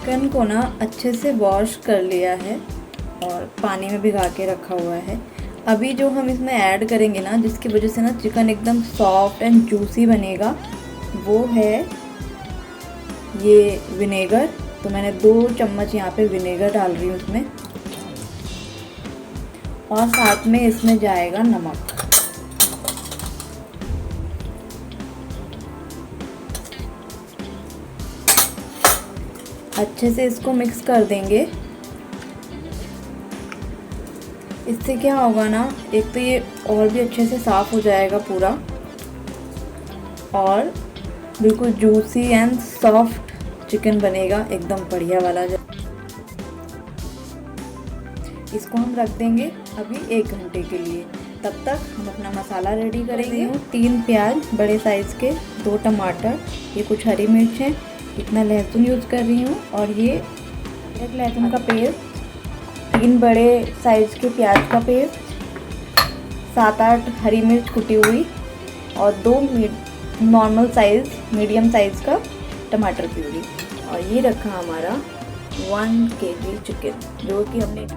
Chicken को ना अच्छे से वॉश कर लिया है और पानी में भिगा के रखा हुआ है। अभी जो हम इसमें ऐड करेंगे ना, जिसकी वजह से ना चिकन एकदम सॉफ्ट एंड जूसी बनेगा, वो है ये विनेगर। तो मैंने 2 चम्मच यहाँ पे विनेगर डाल रही हूँ इसमें, और साथ में इसमें जाएगा नमक। अच्छे से इसको मिक्स कर देंगे। इससे क्या होगा ना, एक तो ये और भी अच्छे से साफ़ हो जाएगा पूरा, और बिल्कुल जूसी एंड सॉफ्ट चिकन बनेगा, एकदम बढ़िया वाला। इसको हम रख देंगे अभी 1 घंटे के लिए। तब तक हम अपना मसाला रेडी करेंगे। 3 प्याज बड़े साइज़ के, 2 टमाटर, ये कुछ हरी मिर्च है, इतना लहसुन यूज़ कर रही हूँ, और ये एक लहसुन का पेस्ट, 3 बड़े साइज़ के प्याज का पेस्ट, 7-8 हरी मिर्च कुटी हुई, और 2 नॉर्मल साइज़ मीडियम साइज़ का टमाटर प्यूरी। और ये रखा हमारा 1 kg चिकन, जो कि हमने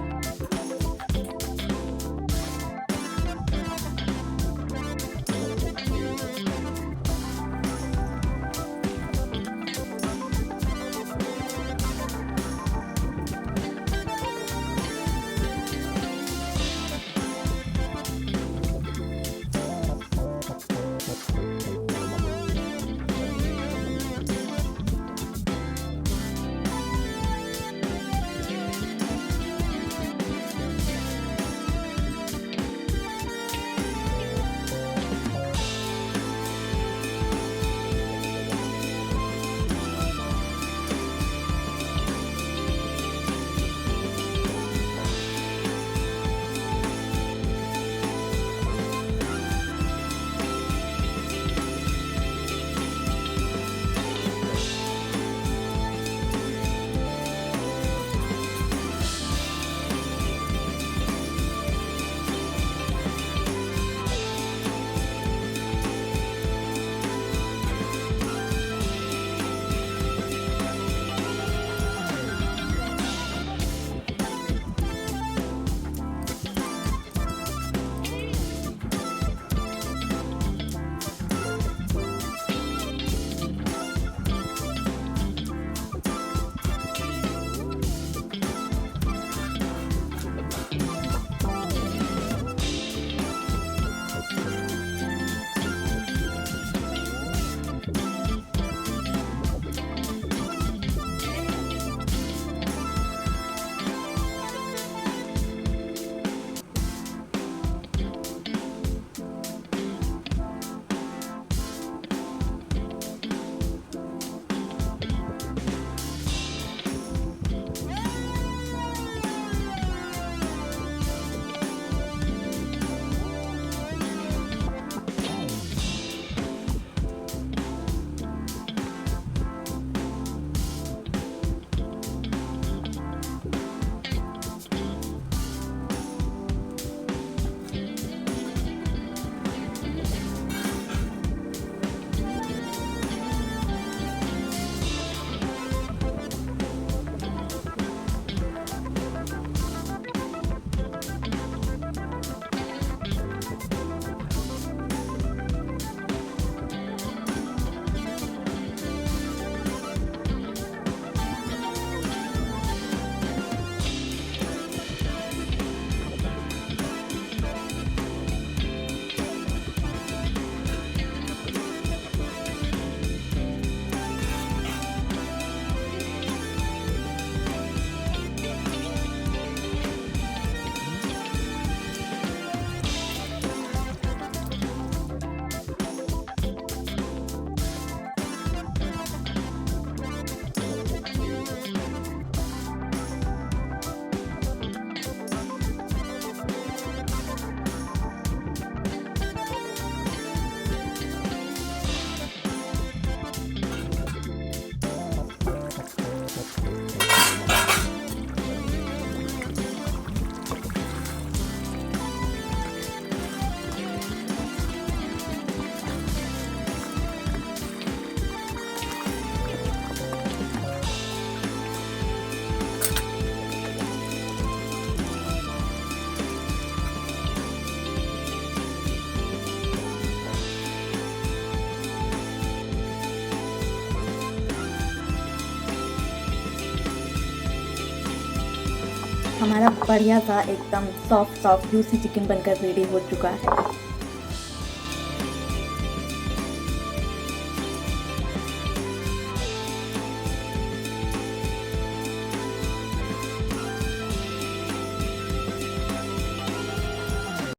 हमारा बढ़िया सा एकदम सॉफ्ट जूसी चिकन बनकर रेडी हो चुका है।